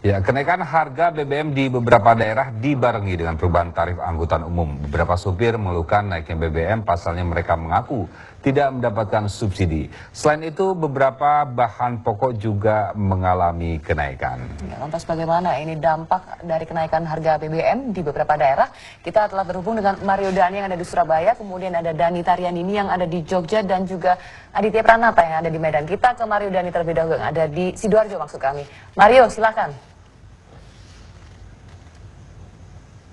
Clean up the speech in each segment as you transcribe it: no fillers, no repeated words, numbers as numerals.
Ya, kenaikan harga BBM di beberapa daerah dibarengi dengan perubahan tarif angkutan umum. Beberapa supir mengeluhkan naiknya BBM, pasalnya mereka mengaku tidak mendapatkan subsidi. Selain itu, beberapa bahan pokok juga mengalami kenaikan. Ya, lantas bagaimana ini dampak dari kenaikan harga BBM di beberapa daerah? Kita telah terhubung dengan Mario Dani yang ada di Surabaya, kemudian ada Dani Tariandini yang ada di Jogja, dan juga Aditya Pranata yang ada di Medan. Kita ke Mario Dani terlebih dahulu yang ada di Sidoarjo maksud kami. Mario, silakan.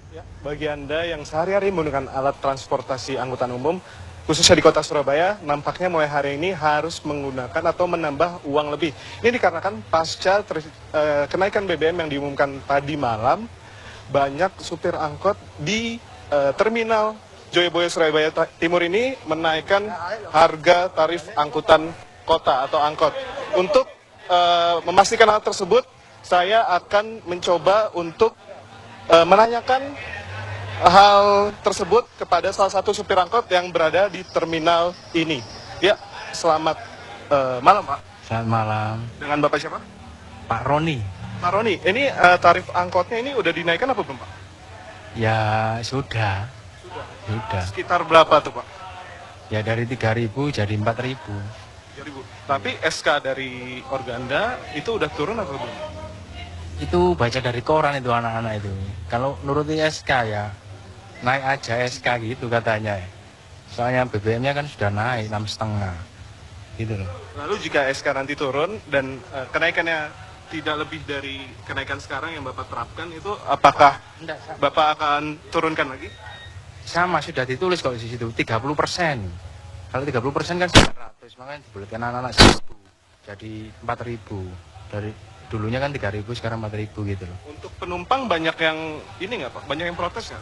Ya, bagi Anda yang sehari-hari menggunakan alat transportasi angkutan umum, khususnya di kota Surabaya, nampaknya mulai hari ini harus menggunakan atau menambah uang lebih. Ini dikarenakan pasca kenaikan BBM yang diumumkan tadi malam, banyak supir angkot di terminal Joyoboyo Surabaya Timur ini menaikkan harga tarif angkutan kota atau angkot. Untuk memastikan hal tersebut, saya akan mencoba untuk menanyakan hal tersebut kepada salah satu supir angkot yang berada di terminal ini. Ya, selamat malam Pak. Selamat malam. Dengan Bapak siapa? Pak Roni. Pak Roni, ini tarif angkotnya ini udah dinaikkan apa belum Pak? Ya sudah. Sekitar berapa tuh Pak? Ya dari 3.000 jadi 4.000. 3.000. Tapi SK dari Organda itu udah turun atau belum? Itu baca dari koran itu anak-anak itu. Kalau nuruti SK ya naik aja SK gitu katanya. Soalnya BBM-nya kan sudah naik 6,5 gitu loh. Lalu jika SK nanti turun dan kenaikannya tidak lebih dari kenaikan sekarang yang Bapak terapkan, itu apakah Bapak akan turunkan lagi? Sama sudah ditulis kalau di situ 30%. Kalau 30% kan 900, makanya dibulatkan anak-anak 1.000 jadi 4.000. Dari dulunya kan 3.000 sekarang 4.000 gitu loh. Untuk penumpang banyak yang ini nggak Pak? Banyak yang protes nggak?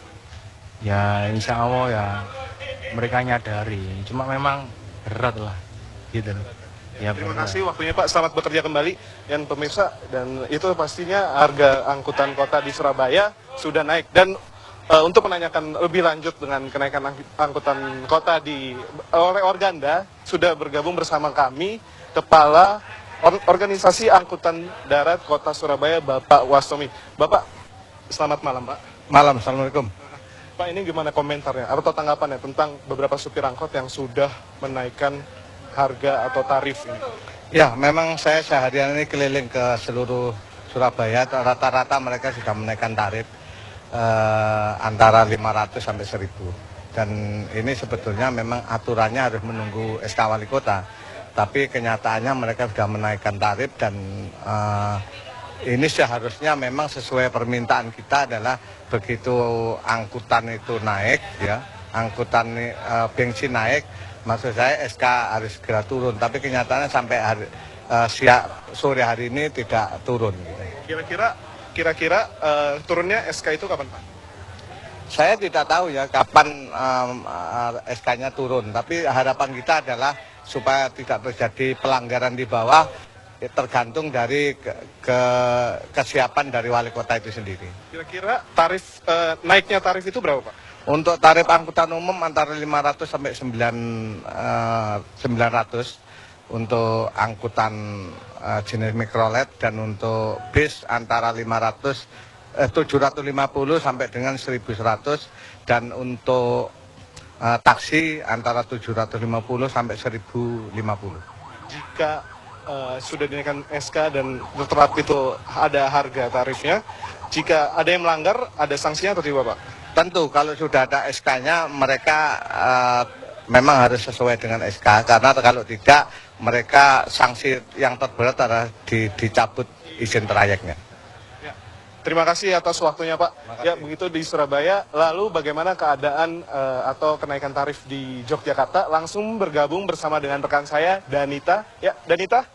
Ya insya Allah ya mereka nyadari, cuma memang berat lah gitu loh. Ya, Terima berat. kasih waktunya Pak, selamat bekerja kembali. Dan pemirsa, dan itu pastinya harga angkutan kota di Surabaya sudah naik. Dan untuk menanyakan lebih lanjut dengan kenaikan angkutan kota oleh Organda, sudah bergabung bersama kami Kepala Organisasi Angkutan Darat Kota Surabaya, Bapak Wastomi. Bapak, selamat malam Pak. Malam, Assalamualaikum. Pak, ini gimana komentarnya atau tanggapannya tentang beberapa supir angkot yang sudah menaikkan harga atau tarif ini? Ya, memang saya seharian ini keliling ke seluruh Surabaya, rata-rata mereka sudah menaikkan tarif antara 500 sampai 1.000. Dan ini sebetulnya memang aturannya harus menunggu SK Wali Kota. Tapi kenyataannya mereka sudah menaikkan tarif dan ini seharusnya memang sesuai permintaan kita adalah begitu angkutan itu naik, ya, angkutan bensin naik, maksud saya SK harus segera turun. Tapi kenyataannya sampai sore hari ini tidak turun. Kira-kira turunnya SK itu kapan Pak? Saya tidak tahu ya kapan SK-nya turun. Tapi harapan kita adalah supaya tidak terjadi pelanggaran di bawah, tergantung dari kesiapan dari wali kota itu sendiri. Kira-kira naiknya tarif itu berapa Pak? Untuk tarif angkutan umum antara 500 sampai 900 untuk angkutan jenis mikrolet, dan untuk bis antara 750 sampai dengan 1.100, dan untuk taksi antara 750 sampai 1.050. Jika sudah dinaikkan SK dan tertera itu ada harga tarifnya, jika ada yang melanggar, ada sanksinya atau tidak Pak? Tentu kalau sudah ada SK-nya mereka memang harus sesuai dengan SK, karena kalau tidak mereka sanksi yang terberat adalah dicabut izin trayeknya. Terima kasih atas waktunya Pak. Ya, begitu di Surabaya. Lalu bagaimana keadaan atau kenaikan tarif di Yogyakarta? Langsung bergabung bersama dengan rekan saya, Danita. Ya, Danita.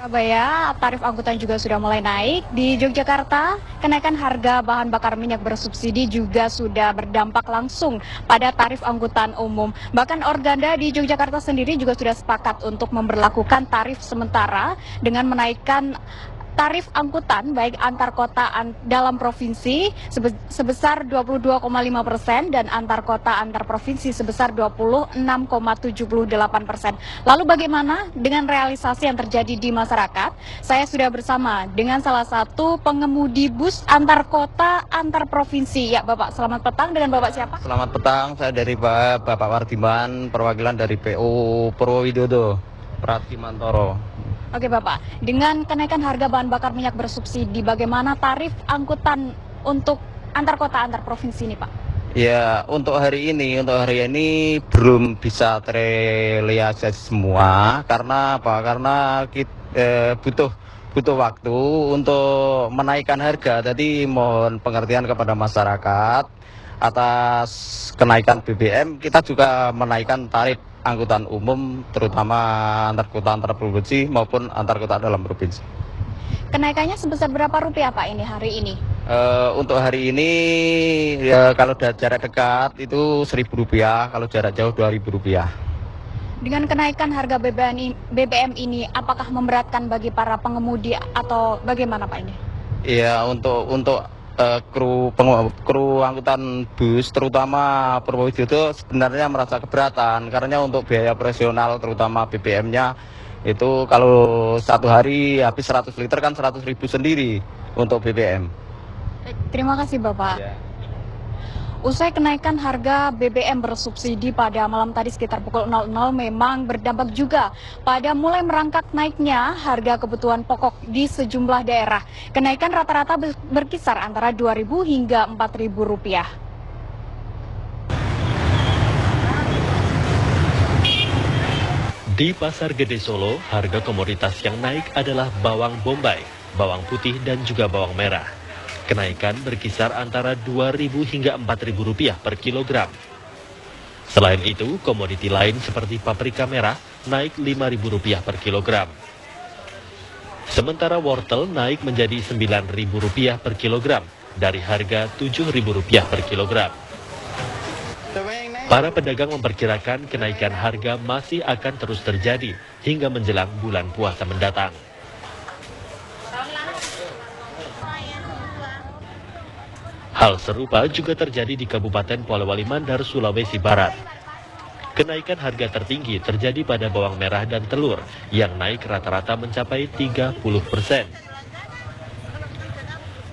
Surabaya, tarif angkutan juga sudah mulai naik. Di Yogyakarta, kenaikan harga bahan bakar minyak bersubsidi juga sudah berdampak langsung pada tarif angkutan umum. Bahkan Organda di Yogyakarta sendiri juga sudah sepakat untuk memberlakukan tarif sementara dengan menaikkan tarif angkutan baik antar kota dalam provinsi sebesar 22,5% dan antar kota antar provinsi sebesar 26,78%. Lalu bagaimana dengan realisasi yang terjadi di masyarakat? Saya sudah bersama dengan salah satu pengemudi bus antar kota antar provinsi. Ya Bapak, selamat petang. Dengan Bapak siapa? Selamat petang, saya dari Bapak Wardiman, perwakilan dari PO Purwowidodo, Pratimantoro. Oke Bapak, dengan kenaikan harga bahan bakar minyak bersubsidi, bagaimana tarif angkutan untuk antar kota antar provinsi ini Pak? Ya, untuk hari ini belum bisa terrealisasi semua. Karena apa? Karena kita butuh waktu untuk menaikkan harga. Jadi mohon pengertian kepada masyarakat atas kenaikan BBM. Kita juga menaikkan tarif angkutan umum, terutama antar kota antar provinsi maupun antar kota dalam provinsi. Kenaikannya sebesar berapa rupiah Pak ini hari ini? Untuk hari ini ya, kalau jarak dekat itu Rp1.000, kalau jarak jauh Rp2.000. Dengan kenaikan harga BBM ini, apakah memberatkan bagi para pengemudi atau bagaimana Pak ini? Iya, untuk kru angkutan bus, terutama Purwowidodo sebenarnya merasa keberatan karena untuk biaya operasional terutama BBM-nya itu kalau satu hari habis 100 liter kan 100.000 sendiri untuk BBM. Terima kasih Bapak. Ya. Usai kenaikan harga BBM bersubsidi pada malam tadi sekitar pukul 00 memang berdampak juga pada mulai merangkak naiknya harga kebutuhan pokok di sejumlah daerah. Kenaikan rata-rata berkisar antara Rp2.000 hingga Rp4.000. Di Pasar Gede Solo, harga komoditas yang naik adalah bawang bombay, bawang putih dan juga bawang merah. Kenaikan berkisar antara Rp2.000 hingga Rp4.000 per kilogram. Selain itu, komoditi lain seperti paprika merah naik Rp5.000 per kilogram. Sementara wortel naik menjadi Rp9.000 per kilogram dari harga Rp7.000 per kilogram. Para pedagang memperkirakan kenaikan harga masih akan terus terjadi hingga menjelang bulan puasa mendatang. Hal serupa juga terjadi di Kabupaten Polewali Mandar, Sulawesi Barat. Kenaikan harga tertinggi terjadi pada bawang merah dan telur yang naik rata-rata mencapai 30%.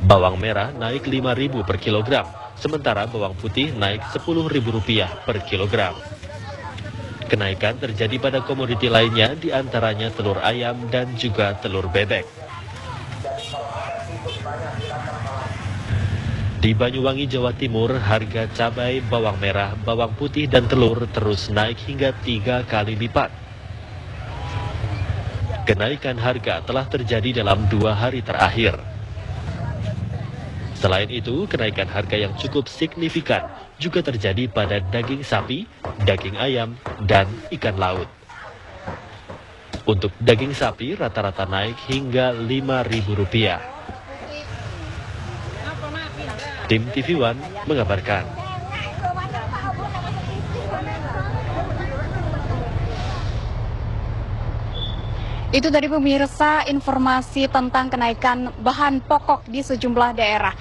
Bawang merah naik Rp5.000 per kilogram, sementara bawang putih naik Rp10.000 per kilogram. Kenaikan terjadi pada komoditi lainnya, diantaranya telur ayam dan juga telur bebek. Di Banyuwangi, Jawa Timur, harga cabai, bawang merah, bawang putih, dan telur terus naik hingga 3 kali lipat. Kenaikan harga telah terjadi dalam 2 hari terakhir. Selain itu, kenaikan harga yang cukup signifikan juga terjadi pada daging sapi, daging ayam, dan ikan laut. Untuk daging sapi rata-rata naik hingga Rp5.000. Tim TV One mengabarkan. Itu tadi pemirsa informasi tentang kenaikan bahan pokok di sejumlah daerah.